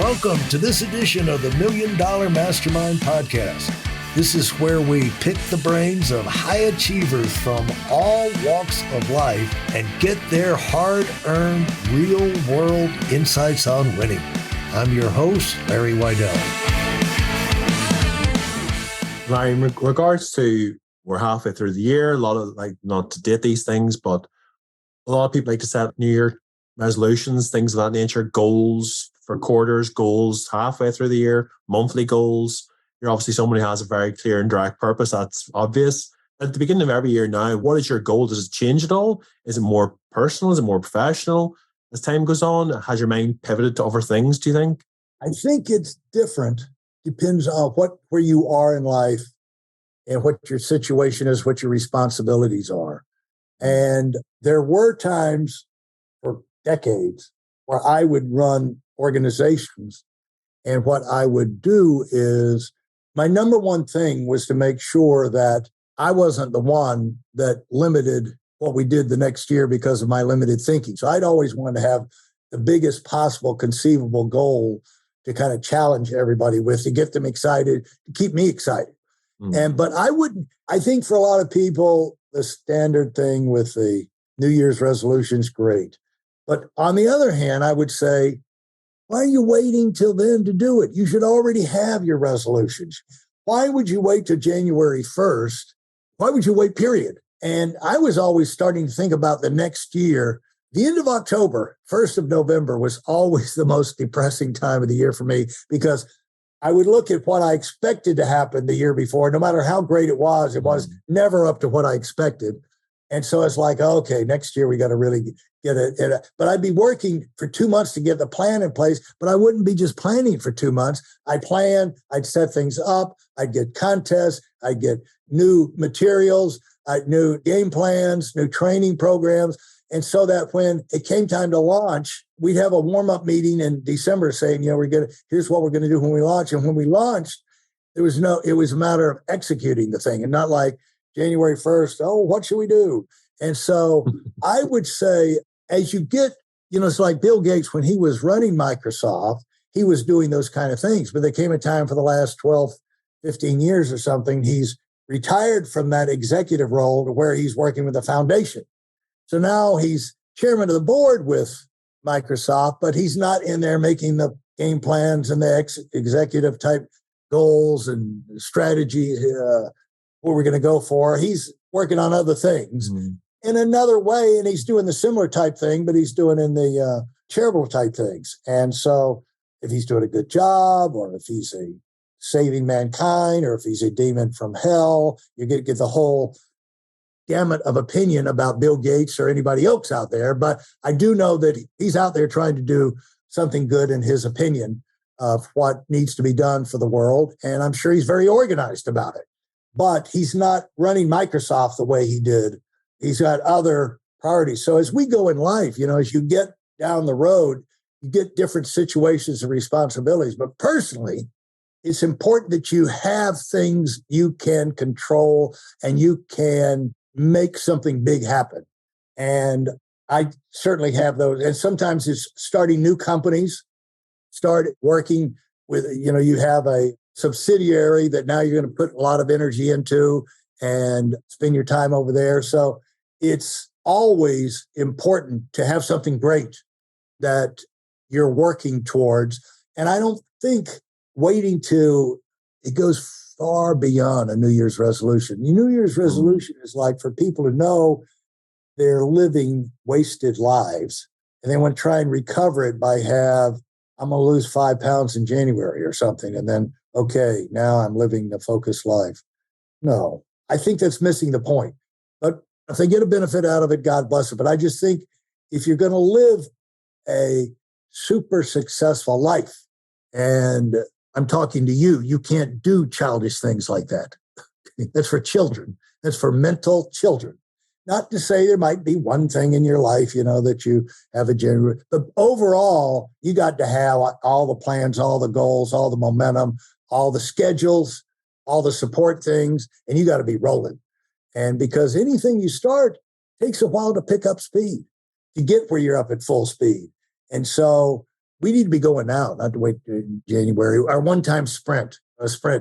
Welcome to this edition of the Million Dollar Mastermind podcast. This is where we pick the brains of high achievers from all walks of life and get their hard-earned, real-world insights on winning. I'm your host, Larry Weidel. Larry, in regards to we're halfway through the year, a lot of not to date these things, but a lot of people like to set New Year resolutions, things of that nature, goals for quarters, goals halfway through the year, monthly goals. You're obviously somebody who has a very clear and direct purpose. That's obvious. At the beginning of every year now, what is your goal? Does it change at all? Is it more personal? Is it more professional? As time goes on, has your mind pivoted to other things, do you think? I think it's different. Depends on where you are in life and what your situation is, what your responsibilities are. And there were times for decades where I would run organizations. And what I would do is my number one thing was to make sure that I wasn't the one that limited what we did the next year because of my limited thinking. So I'd always wanted to have the biggest possible conceivable goal to kind of challenge everybody with, to get them excited, to keep me excited. But I think for a lot of people, the standard thing with the New Year's resolution is great. But on the other hand, I would say, why are you waiting till then to do it? You should already have your resolutions. Why would you wait till January 1st? Why would you wait, period? And I was always starting to think about the next year. The end of October, 1st of November was always the most depressing time of the year for me because I would look at what I expected to happen the year before. No matter how great it was never up to what I expected. And so it's like, okay, next year we got to really get it. But I'd be working for 2 months to get the plan in place, but I wouldn't be just planning for 2 months. I'd plan, I'd set things up, I'd get contests, I'd get new materials, new game plans, new training programs. And so that when it came time to launch, we'd have a warm-up meeting in December saying, here's what we're going to do when we launch. And when we launched, it was a matter of executing the thing and not like January 1st, what should we do? And so I would say, as you get, it's like Bill Gates, when he was running Microsoft, he was doing those kind of things. But there came a time for the last 12, 15 years or something, he's retired from that executive role to where he's working with a foundation. So now he's chairman of the board with Microsoft, but he's not in there making the game plans and the executive type goals and strategy, what we're going to go for. He's working on other things in another way, and he's doing the similar type thing, but he's doing in the charitable type things. And so if he's doing a good job, or if he's saving mankind, or if he's a demon from hell, you get the whole gamut of opinion about Bill Gates or anybody else out there. But I do know that he's out there trying to do something good in his opinion of what needs to be done for the world. And I'm sure he's very organized about it. But he's not running Microsoft the way he did. He's got other priorities. So as we go in life, as you get down the road, you get different situations and responsibilities. But personally, it's important that you have things you can control and you can make something big happen. And I certainly have those. And sometimes it's starting new companies, start working with, you have a subsidiary that now you're going to put a lot of energy into and spend your time over there. So it's always important to have something great that you're working towards. And I don't think waiting till it goes far beyond a New Year's resolution. Your New Year's resolution is like for people to know they're living wasted lives and they want to try and recover it by I'm going to lose 5 pounds in January or something. And then, okay, now I'm living the focused life. No, I think that's missing the point. But if they get a benefit out of it, God bless it. But I just think if you're going to live a super successful life, and I'm talking to you, you can't do childish things like that. That's for children. That's for mental children. Not to say there might be one thing in your life, that you have a genuine, but overall, you got to have all the plans, all the goals, all the momentum, all the schedules, all the support things, and you got to be rolling. And because anything you start takes a while to pick up speed, to get where you're up at full speed. And so we need to be going now, not to wait in January. Our one-time a sprint.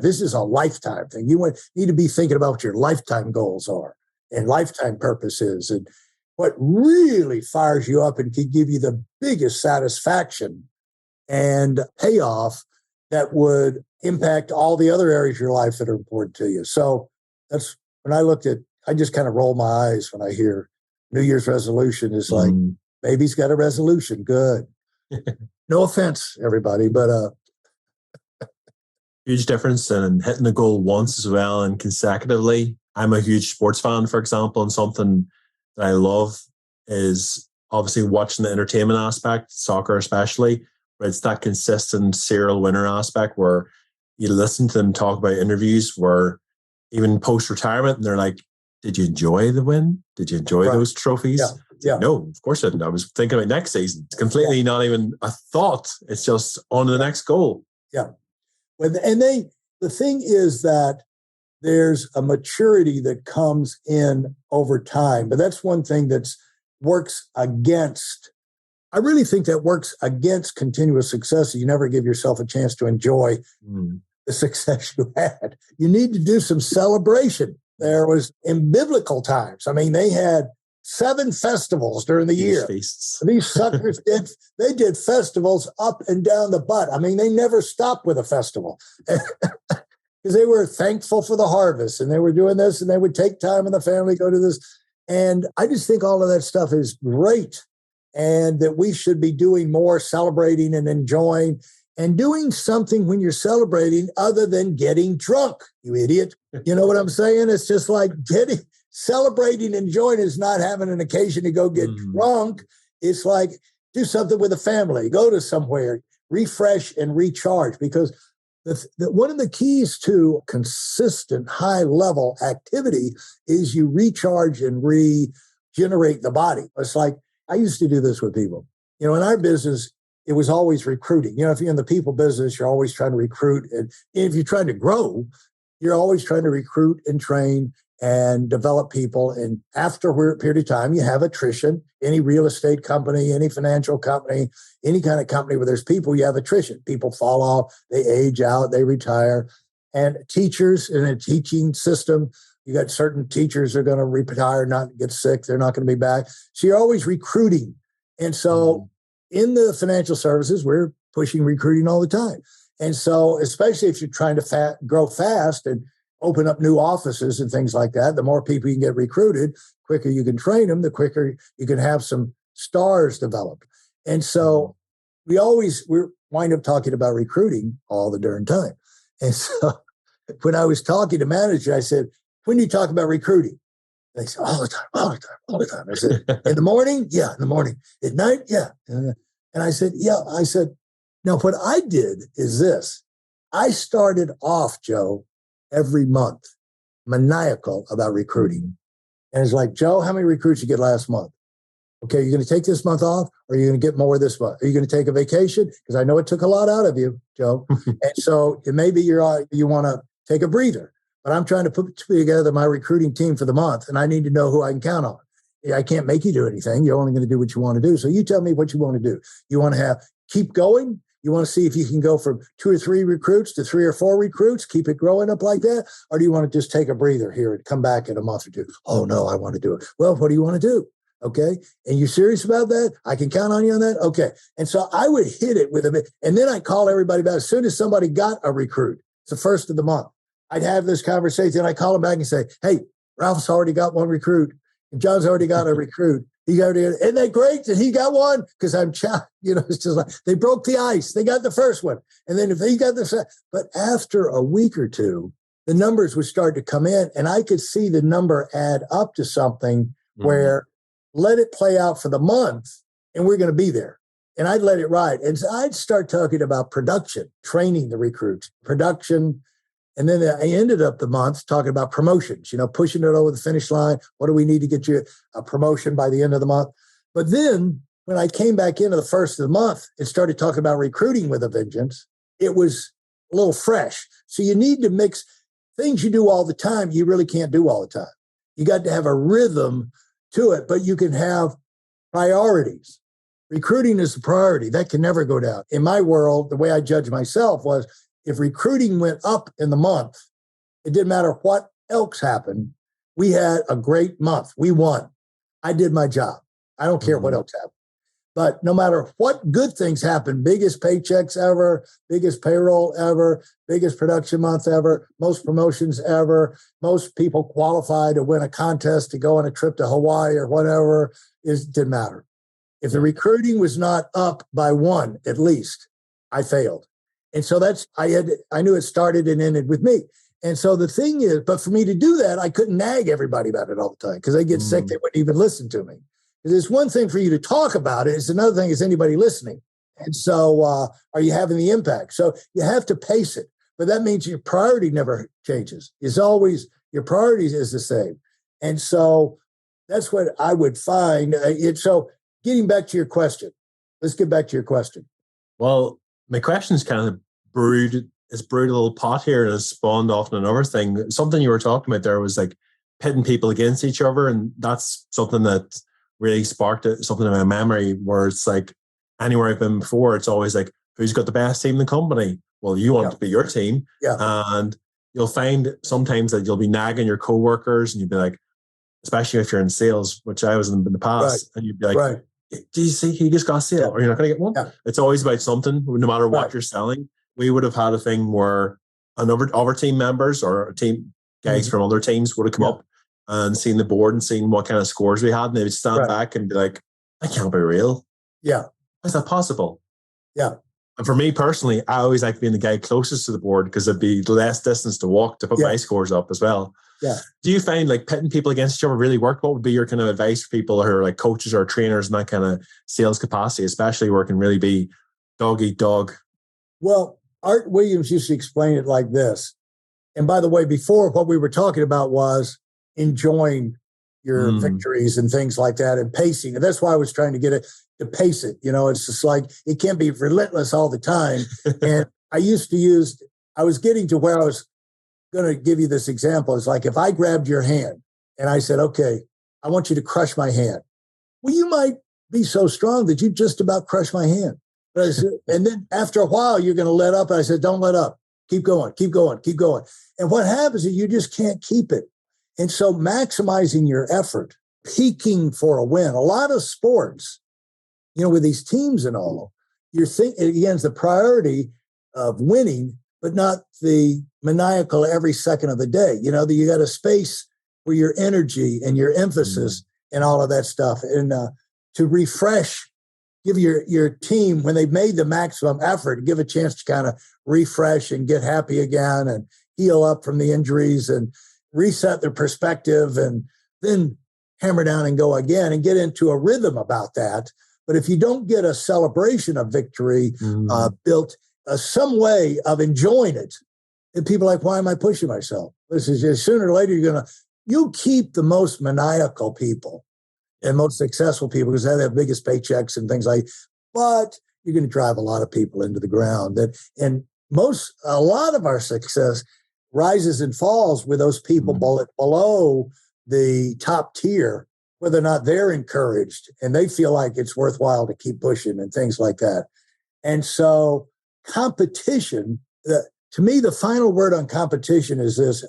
This is a lifetime thing. You need to be thinking about what your lifetime goals are and lifetime purposes and what really fires you up and can give you the biggest satisfaction and payoff that would impact all the other areas of your life that are important to you. So that's when I just kind of roll my eyes when I hear New Year's resolution is like, baby's got a resolution. Good. No offense, everybody, but huge difference in hitting the goal once as well and consecutively. I'm a huge sports fan, for example, and something that I love is obviously watching the entertainment aspect, soccer especially, but it's that consistent serial winner aspect where you listen to them talk about interviews where even post-retirement, and they're like, did you enjoy the win? Did you enjoy those trophies? Yeah. No, of course I didn't. I was thinking about next season. It's completely not even a thought. It's just on to the next goal. Yeah. The thing is that there's a maturity that comes in over time, but that's one thing that works against. I really think that works against continuous success. You never give yourself a chance to enjoy the success you had. You need to do some celebration. There was in biblical times. I mean, they had 7 festivals during the year. Feasts. These suckers did festivals up and down the butt. I mean, they never stopped with a festival because they were thankful for the harvest and they were doing this and they would take time in the family, go to this. And I just think all of that stuff is great and that we should be doing more celebrating and enjoying and doing something when you're celebrating other than getting drunk, you idiot. You know what I'm saying? It's just like celebrating, enjoying is not having an occasion to go get drunk. It's like do something with the family, go to somewhere, refresh and recharge. Because one of the keys to consistent high level activity is you recharge and regenerate the body. It's like I used to do this with people. You know, in our business, it was always recruiting. You know, if you're in the people business, you're always trying to recruit. And if you're trying to grow, you're always trying to recruit and train and develop people. And after a period of time, you have attrition. Any real estate company, any financial company, any kind of company where there's people, you have attrition. People fall off, they age out, they retire. And teachers in a teaching system, you got certain teachers are going to retire, not get sick. They're not going to be back. So you're always recruiting. And so in the financial services, we're pushing recruiting all the time. And so, especially if you're trying to grow fast and open up new offices and things like that, the more people you can get recruited, quicker you can train them, the quicker you can have some stars develop. And so we wind up talking about recruiting all the darn time. And so when I was talking to manager, I said, when do you talk about recruiting? They said, all the time. I said, in the morning? Yeah, in the morning. At night? Yeah. And I said, yeah. I said, now what I did is this. I started off, Joe, every month, maniacal about recruiting. And it's like, Joe, how many recruits you get last month? Okay, you're going to take this month off or are you going to get more this month? Are you going to take a vacation? Because I know it took a lot out of you, Joe. And so it may be you want to take a breather. But I'm trying to put together my recruiting team for the month, and I need to know who I can count on. I can't make you do anything. You're only going to do what you want to do. So you tell me what you want to do. You want to keep going? You want to see if you can go from 2 or 3 recruits to 3 or 4 recruits, keep it growing up like that? Or do you want to just take a breather here and come back in a month or 2? Oh, no, I want to do it. Well, what do you want to do? Okay. And you serious about that? I can count on you on that? Okay. And so I would hit it with a bit. And then I call everybody back. As soon as somebody got a recruit, it's the first of the month, I'd have this conversation. I call them back and say, hey, Ralph's already got 1 recruit. And John's already got a recruit. Isn't that great that he got 1? Because it's just like they broke the ice. They got the first one. And then if they got the second, but after a week or 2, the numbers would start to come in and I could see the number add up to something where let it play out for the month and we're going to be there. And I'd let it ride. And so I'd start talking about production, training the recruits, production. And then I ended up the month talking about promotions, pushing it over the finish line. What do we need to get you a promotion by the end of the month? But then when I came back into the first of the month and started talking about recruiting with a vengeance, it was a little fresh. So you need to mix things you do all the time. You really can't do all the time. You got to have a rhythm to it, but you can have priorities. recruiting is the priority. That can never go down. In my world, the way I judge myself was if recruiting went up in the month, it didn't matter what else happened. We had a great month. We won. I did my job. I don't care what else happened. But no matter what good things happen, biggest paychecks ever, biggest payroll ever, biggest production month ever, most promotions ever, most people qualify to win a contest to go on a trip to Hawaii or whatever, didn't matter. If the recruiting was not up by one, at least, I failed. And so I knew it started and ended with me. And so the thing is, but for me to do that, I couldn't nag everybody about it all the time because they get sick. They wouldn't even listen to me. It's one thing for you to talk about it. It's another thing, is anybody listening? And so are you having the impact? So you have to pace it. But that means your priority never changes. It's always, your priorities is the same. And so that's what I would find. So getting back to your question, let's get back to your question. Well, my question's kind of brewed a little pot here and has spawned off another thing. Something you were talking about there was like pitting people against each other. And that's something that really sparked something in my memory where it's like anywhere I've been before, it's always like, who's got the best team in the company? Well, you want it to be your team. Yeah. And you'll find sometimes that you'll be nagging your coworkers and you'd be like, especially if you're in sales, which I was in the past, and you'd be like, do you see he just got a sale or you're not going to get one? Yeah. It's always about something, no matter what you're selling. We would have had a thing where other team members or team guys from other teams would have come up and seen the board and seen what kind of scores we had. And they would stand back and be like, that can't be real. Yeah. How's that possible? Yeah. And for me personally, I always like being the guy closest to the board because it'd be less distance to walk to put my scores up as well. Yeah. Do you find like pitting people against each other really work? What would be your kind of advice for people who are like coaches or trainers in that kind of sales capacity, especially where it can really be dog eat dog? Well, Art Williams used to explain it like this. And by the way, before, what we were talking about was enjoying your victories and things like that and pacing. And that's why I was trying to get it to pace it. You know, it's just like, it can't be relentless all the time. And I was getting to where I was going to give you this example. It's like, if I grabbed your hand and I said, okay, I want you to crush my hand. Well, you might be so strong that you just about crush my hand. But I said, and then after a while, you're going to let up. And I said, don't let up. Keep going, keep going, keep going. And what happens is you just can't keep it. And so maximizing your effort, peaking for a win. A lot of sports, you know, with these teams and all, you're thinking, again, it's the priority of winning, but not the maniacal every second of the day. You know, that you got a space where your energy and your emphasis and all of that stuff. And to refresh, give your team, when they've made the maximum effort, give a chance to kind of refresh and get happy again and heal up from the injuries and reset their perspective and then hammer down and go again and get into a rhythm about that. But if you don't get a celebration of victory built, some way of enjoying it, and people are like, why am I pushing myself? This is just, sooner or later, you keep the most maniacal people and most successful people because they have the biggest paychecks and things like, but you're going to drive a lot of people into the ground. And a lot of our success rises and falls with those people below the top tier, whether or not they're encouraged and they feel like it's worthwhile to keep pushing and things like that. And so competition, to me, the final word on competition is this.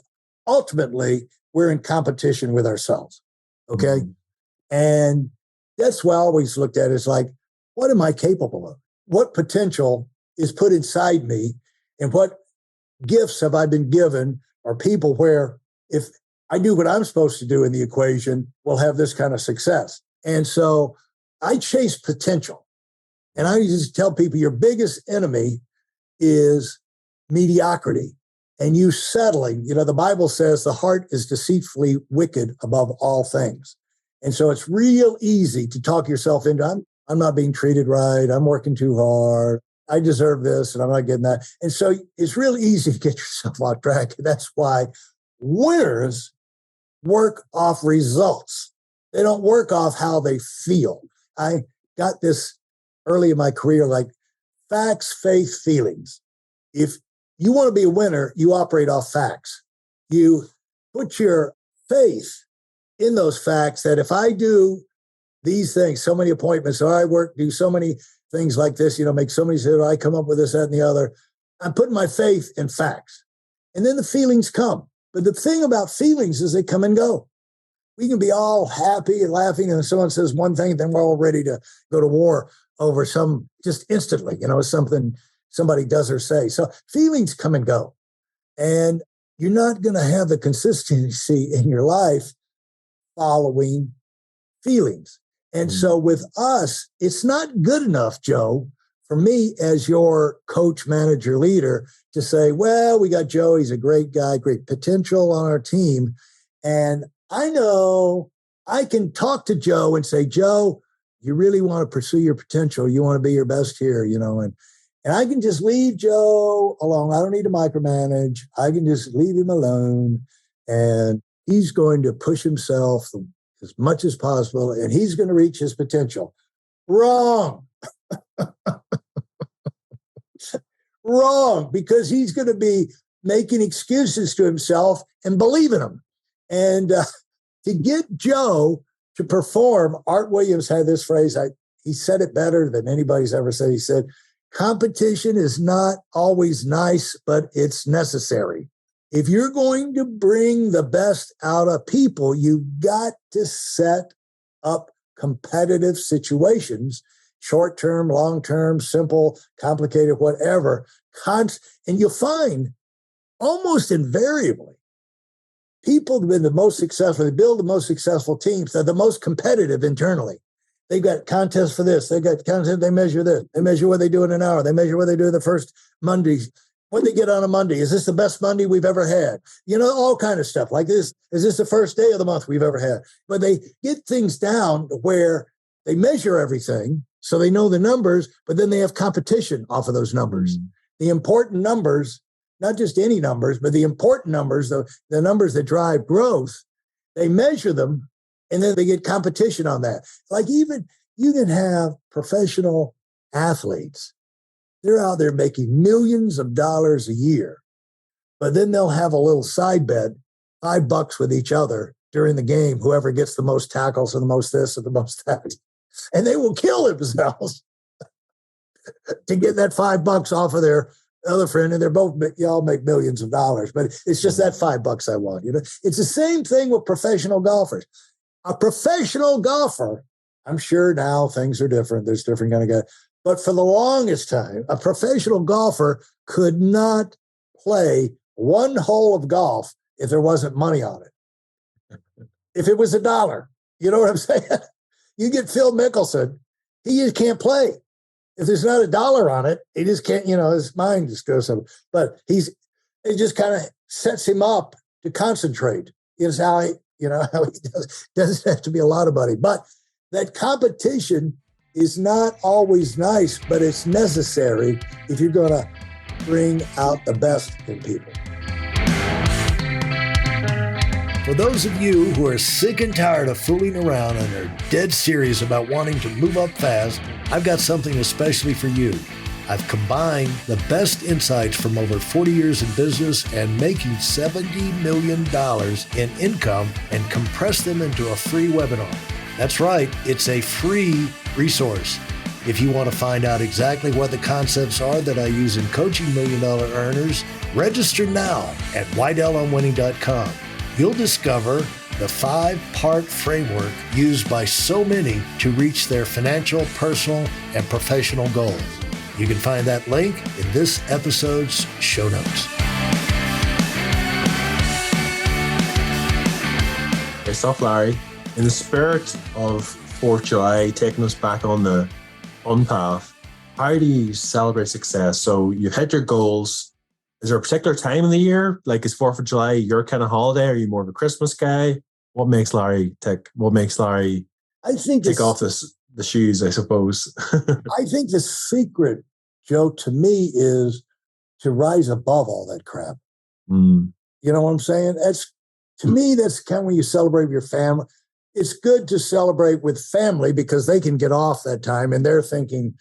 Ultimately, we're in competition with ourselves. Okay. And that's what I always looked at is like, what am I capable of? What potential is put inside me? And what gifts have I been given or people where if I do what I'm supposed to do in the equation, we'll have this kind of success. And so I chase potential. And I used to tell people your biggest enemy is mediocrity and you settling. You know, the Bible says the heart is deceitfully wicked above all things. And so it's real easy to talk yourself into, I'm not being treated right. I'm working too hard. I deserve this and I'm not getting that. And so it's real easy to get yourself off track. And that's why winners work off results. They don't work off how they feel. I got this early in my career, like facts, faith, feelings. If you want to be a winner, you operate off facts. You put your faith in those facts that if I do these things, so many appointments. So I do so many things like this, make so many, I come up with this, that, and the other. I'm putting my faith in facts. And then the feelings come. But the thing about feelings is they come and go. We can be all happy and laughing, and someone says one thing, then we're all ready to go to war over just instantly, something somebody does or say. So feelings come and go. And you're not going to have the consistency in your life following feelings. And so with us, it's not good enough, Joe, for me as your coach, manager, leader to say, well, we got Joe. He's a great guy, great potential on our team. And I know I can talk to Joe and say, Joe, you really want to pursue your potential. You want to be your best here, and I can just leave Joe alone. I don't need to micromanage. I can just leave him alone, and he's going to push himself as much as possible, and he's going to reach his potential. Wrong. Wrong, because he's going to be making excuses to himself and believing them. And to get Joe to perform, Art Williams had this phrase, he said it better than anybody's ever said. He said, competition is not always nice, but it's necessary. If you're going to bring the best out of people, you've got to set up competitive situations, short-term, long-term, simple, complicated, whatever. And you'll find almost invariably, people have been the most successful, they build the most successful teams, they're the most competitive internally. They've got contests for this, they've got content, they measure this, they measure what they do in an hour, they measure what they do the first Monday, what they get on a Monday. Is this the best Monday we've ever had? All kind of stuff like this. Is this the first day of the month we've ever had? But they get things down where they measure everything, so they know the numbers, but then they have competition off of those numbers. The important numbers, not just any numbers, but the important numbers, the numbers that drive growth, they measure them, and then they get competition on that. Like even you can have professional athletes. They're out there making millions of dollars a year, but then they'll have a little side bet, $5 with each other during the game, whoever gets the most tackles or the most this or the most that. And they will kill themselves to get that $5 off of their other friend, and y'all make millions of dollars, but it's just that $5 I want. It's the same thing with professional golfers. A professional golfer, I'm sure now things are different. There's different kind of guys, but for the longest time, a professional golfer could not play one hole of golf if there wasn't money on it. If it was $1, you know what I'm saying? You get Phil Mickelson, he just can't play. If there's not $1 on it, he just can't, his mind just goes somewhere. But it just kind of sets him up to concentrate. Is how he does. Doesn't have to be a lot of money. But that competition is not always nice, but it's necessary if you're going to bring out the best in people. For those of you who are sick and tired of fooling around and are dead serious about wanting to move up fast, I've got something especially for you. I've combined the best insights from over 40 years in business and making $70 million in income and compressed them into a free webinar. That's right, it's a free resource. If you want to find out exactly what the concepts are that I use in coaching $1 million earners, register now at weidelonwinning.com. You'll discover the 5-part framework used by so many to reach their financial, personal, and professional goals. You can find that link in this episode's show notes. Great stuff, Larry. In the spirit of 4th of July, taking us back on the path, how do you celebrate success? So you've hit your goals. Is there a particular time in the year? Like, is 4th of July your kind of holiday? Are you more of a Christmas guy? What makes Larry tick? What makes Larry take off the shoes, I suppose? I think the secret, Joe, to me is to rise above all that crap. You know what I'm saying? To me, that's kind of when you celebrate with your family. It's good to celebrate with family because they can get off that time and they're thinking,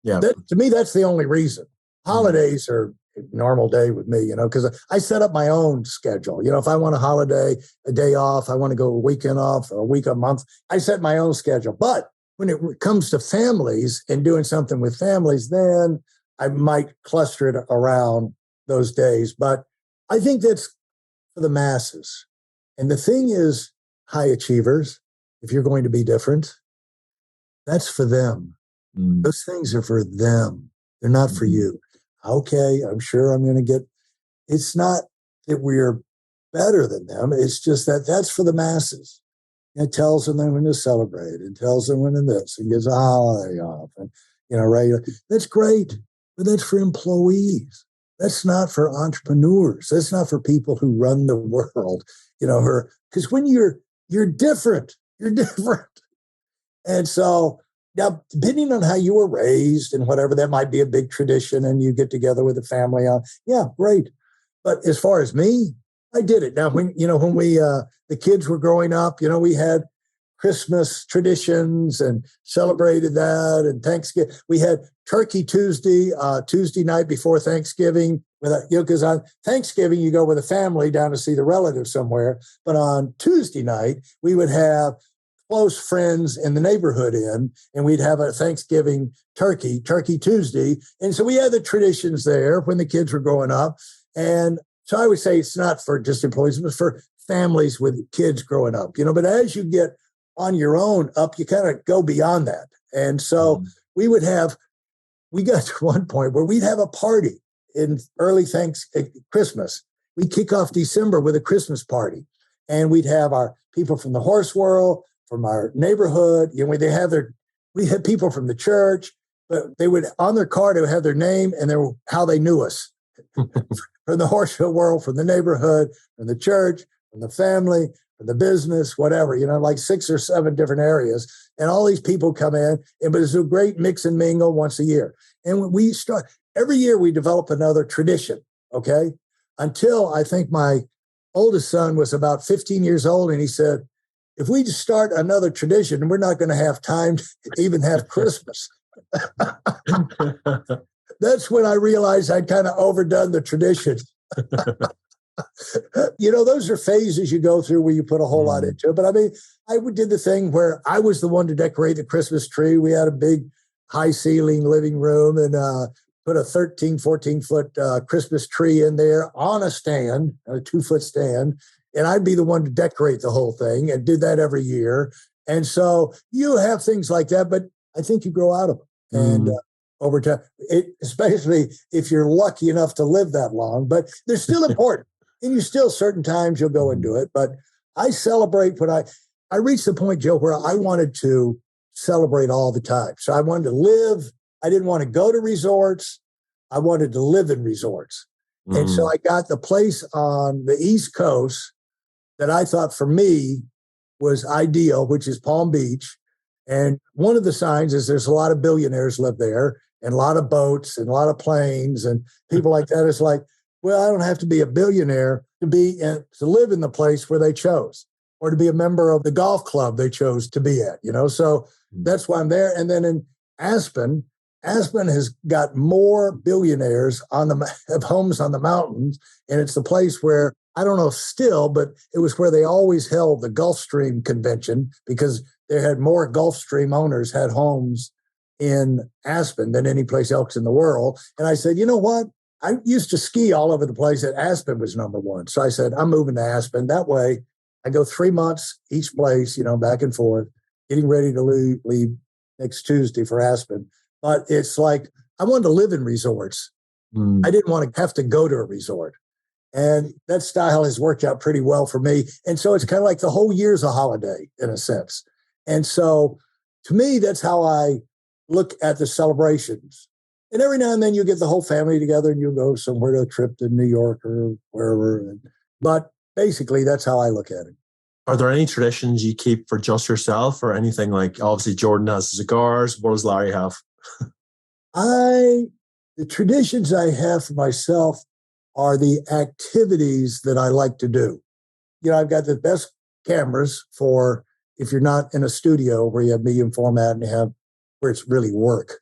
to me, that's the only reason. Holidays are normal day with me, because I set up my own schedule. If I want a holiday, a day off, I want to go a weekend off or a week, a month, I set my own schedule. But when it comes to families and doing something with families, then I might cluster it around those days. But I think that's for the masses. And the thing is, high achievers, if you're going to be different, that's for them. Those things are for them. They're not for you. Okay, I'm sure I'm going to get, it's not that we're better than them. It's just that that's for the masses. It tells them when to celebrate. It tells them when to this and gives a holiday off. And, regular. That's great, but that's for employees. That's not for entrepreneurs. That's not for people who run the world, because when you're different, you're different. And so now, depending on how you were raised and whatever, that might be a big tradition and you get together with the family on, yeah, great. But as far as me, I did it. Now, when we, the kids were growing up, we had Christmas traditions and celebrated that, and Thanksgiving. We had Turkey Tuesday, Tuesday night before Thanksgiving. Because on Thanksgiving, you go with a family down to see the relative somewhere. But on Tuesday night, we would have close friends in the neighborhood in, and we'd have a Thanksgiving Turkey Tuesday. And so we had the traditions there when the kids were growing up. And so I would say it's not for just employees, but for families with kids growing up, but as you get on your own up, you kind of go beyond that. And so we got to one point where we'd have a party in early Christmas. We'd kick off December with a Christmas party, and we'd have our people from the horse world, from our neighborhood. We had people from the church, but they would, on their card, they would have their name and how they knew us. From the horse world, from the neighborhood, from the church, from the family, from the business, whatever, like 6 or 7 different areas. And all these people come in, but it's a great mix and mingle once a year. And we start, every year we develop another tradition, okay? Until I think my oldest son was about 15 years old, and he said, if we just start another tradition, we're not going to have time to even have Christmas. That's when I realized I'd kind of overdone the tradition. Those are phases you go through where you put a whole lot into it. But I mean, I did the thing where I was the one to decorate the Christmas tree. We had a big high ceiling living room and put a 13, 14-foot Christmas tree in there on a stand, a 2-foot stand. And I'd be the one to decorate the whole thing, and did that every year. And so you have things like that, but I think you grow out of them. And over time, especially if you're lucky enough to live that long, but they're still important. And you still, certain times you'll go and do it. But I celebrate when I reached the point, Joe, where I wanted to celebrate all the time. So I wanted to live. I didn't want to go to resorts. I wanted to live in resorts. And so I got the place on the East Coast that I thought for me was ideal, which is Palm Beach. And one of the signs is there's a lot of billionaires live there, and a lot of boats and a lot of planes and people like that. It's like, well, I don't have to be a billionaire to live in the place where they chose, or to be a member of the golf club they chose to be at, So that's why I'm there. And then in Aspen has got more billionaires have homes on the mountains. And it's the place where, I don't know still, but it was where they always held the Gulfstream convention, because they had more Gulfstream owners had homes in Aspen than any place else in the world. And I said, you know what? I used to ski all over the place, and Aspen was number one. So I said, I'm moving to Aspen. That way I go 3 months each place, back and forth, getting ready to leave next Tuesday for Aspen. But it's like, I wanted to live in resorts. I didn't want to have to go to a resort. And that style has worked out pretty well for me. And so it's kind of like the whole year's a holiday in a sense. And so to me, that's how I look at the celebrations. And every now and then you get the whole family together and you go somewhere to a trip to New York or wherever. But basically, that's how I look at it. Are there any traditions you keep for just yourself, or anything like, obviously Jordan has cigars. What does Larry have? The traditions I have for myself are the activities that I like to do. I've got the best cameras for if you're not in a studio where you have medium format and you have where it's really work.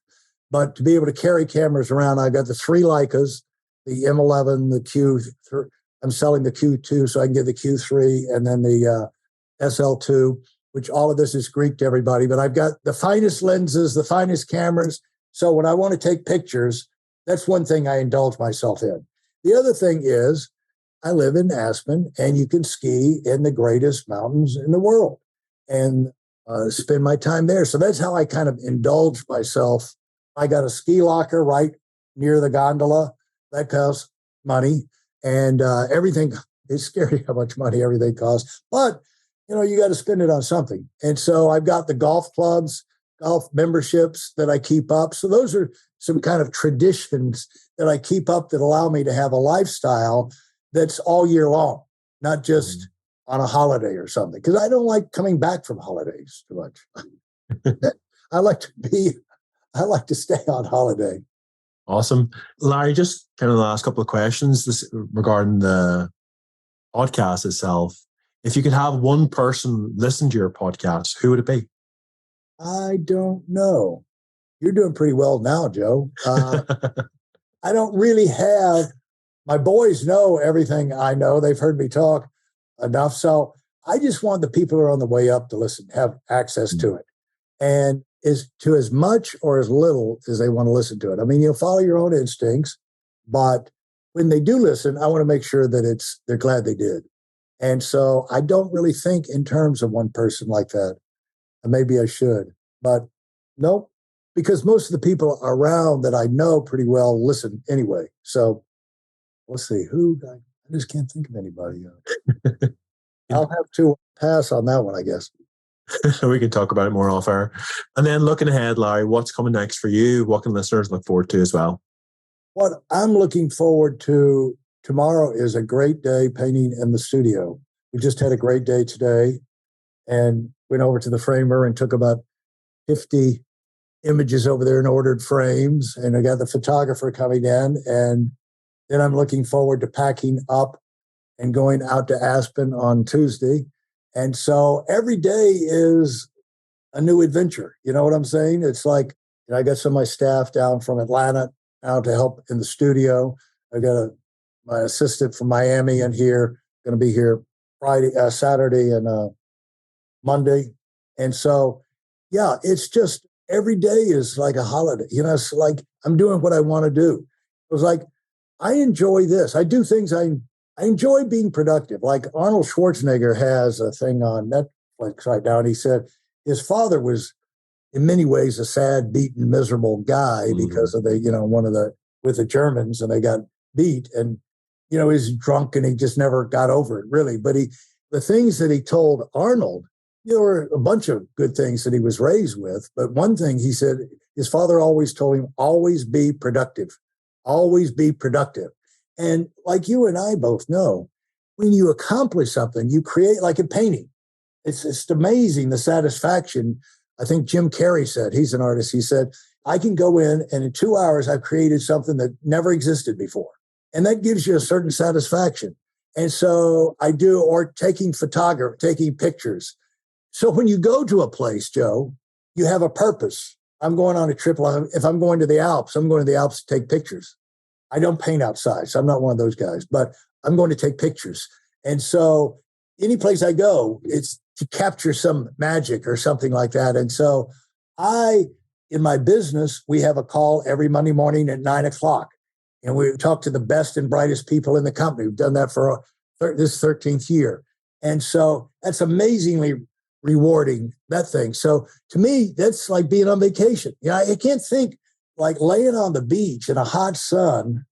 But to be able to carry cameras around, I've got the 3 Leicas, the M11, the Q. I'm selling the Q2 so I can get the Q3 and then the SL2, which all of this is Greek to everybody. But I've got the finest lenses, the finest cameras. So when I want to take pictures, that's one thing I indulge myself in. The other thing is I live in Aspen, and you can ski in the greatest mountains in the world and spend my time there. So that's how I kind of indulge myself. I got a ski locker right near the gondola. That costs money. And everything, it's scary how much money everything costs. But, you got to spend it on something. And so I've got the golf clubs, golf memberships that I keep up. So those are some kind of traditions that I keep up that allow me to have a lifestyle that's all year long, not just on a holiday or something. Because I don't like coming back from holidays too much. I like to stay on holiday. Awesome. Larry, just kind of the last couple of questions regarding the podcast itself. If you could have one person listen to your podcast, who would it be? I don't know. You're doing pretty well now, Joe. I don't really have, my boys know everything I know. They've heard me talk enough. So I just want the people who are on the way up to listen, have access to it. And as much or as little as they want to listen to it. I mean, follow your own instincts, but when they do listen, I want to make sure that they're glad they did. And so I don't really think in terms of one person like that. Maybe I should, but nope, because most of the people around that I know pretty well listen anyway. So let's see I just can't think of anybody. I'll have to pass on that one, I guess. We can talk about it more off air. And then looking ahead, Larry, what's coming next for you? What can listeners look forward to as well? What I'm looking forward to tomorrow is a great day painting in the studio. We just had a great day today and went over to the framer and took about 50 images over there and ordered frames. And I got the photographer coming in. And then I'm looking forward to packing up and going out to Aspen on Tuesday. And so every day is a new adventure. You know what I'm saying? It's like, I got some of my staff down from Atlanta out to help in the studio. I got my assistant from Miami in here, going to be here Saturday and Monday. And so, yeah, it's just every day is like a holiday. It's like I'm doing what I want to do. It was like, I enjoy this. I do things I enjoy being productive. Like Arnold Schwarzenegger has a thing on Netflix right now, and he said his father was in many ways a sad, beaten, miserable guy because of with the Germans, and they got beat, and he's drunk and he just never got over it really. But the things that he told Arnold, there were a bunch of good things that he was raised with. But one thing he said, his father always told him, always be productive, always be productive. And like you and I both know, when you accomplish something, you create, like in painting. It's amazing the satisfaction. I think Jim Carrey said, he's an artist. He said, I can go in and in 2 hours, I've created something that never existed before. And that gives you a certain satisfaction. And so I do, or taking pictures. So when you go to a place, Joe, you have a purpose. I'm going on a trip. If I'm going to the Alps, I'm going to the Alps to take pictures. I don't paint outside, so I'm not one of those guys, but I'm going to take pictures. And so any place I go, it's to capture some magic or something like that. And so in my business, we have a call every Monday morning at 9:00. And we talk to the best and brightest people in the company. We've done that for this 13th year. And so that's amazingly rewarding, that thing. So to me, that's like being on vacation. I can't think like laying on the beach in a hot sun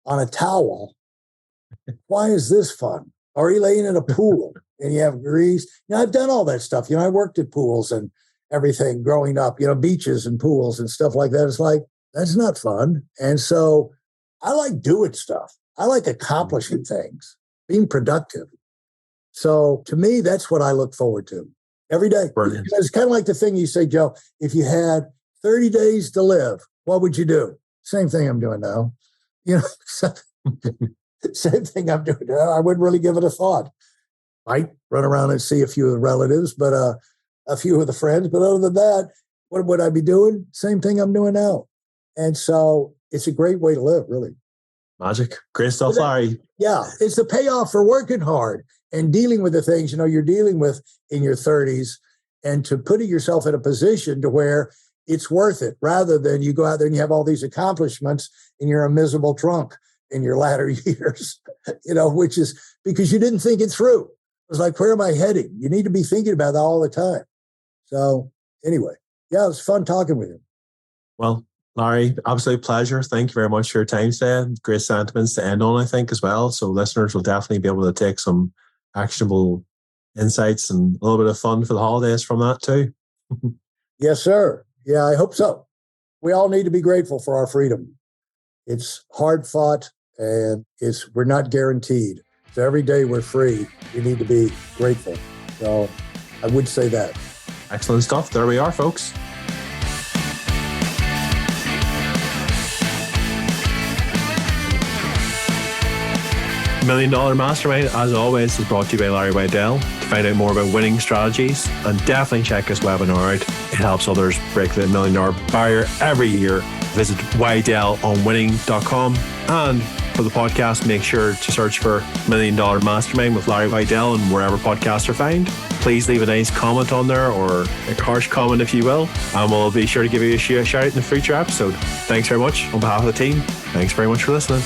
on a towel. Why is this fun? Or are you laying in a pool and you have grease? I've done all that stuff. I worked at pools and everything growing up, beaches and pools and stuff like that. It's like, that's not fun. And so I like doing stuff. I like accomplishing things, being productive. So to me, that's what I look forward to every day. Brilliant. It's kind of like the thing you say, Joe, if you had 30 days to live, what would you do? Same thing I'm doing now. Same thing I'm doing now. I wouldn't really give it a thought. Might run around and see a few of the relatives, but a few of the friends. But other than that, what would I be doing? Same thing I'm doing now. And so it's a great way to live, really. Magic. Great stuff, Larry. Yeah, it's the payoff for working hard and dealing with the things, you're dealing with in your 30s, and to putting yourself in a position to where it's worth it, rather than you go out there and you have all these accomplishments and you're a miserable drunk in your latter years, which is because you didn't think it through. It was like, where am I heading? You need to be thinking about that all the time. So anyway, yeah, it was fun talking with him. Well, Larry, absolute pleasure. Thank you very much for your time today. Great sentiments to end on, I think, as well. So listeners will definitely be able to take some actionable insights and a little bit of fun for the holidays from that too. Yes, sir. Yeah, I hope so. We all need to be grateful for our freedom. It's hard fought and we're not guaranteed. So every day we're free, we need to be grateful. So I would say that. Excellent stuff. There we are, folks. Million Dollar Mastermind, as always, is brought to you by Larry Weidel. To find out more about winning strategies, and definitely check his webinar out. It helps others break the $1 million barrier every year. Visit weidelonwinning.com. And for the podcast, make sure to search for Million Dollar Mastermind with Larry Weidel and wherever podcasts are found. Please leave a nice comment on there, or a harsh comment if you will, and we'll be sure to give you a shout out in a future episode. Thanks very much on behalf of the team. Thanks very much for listening.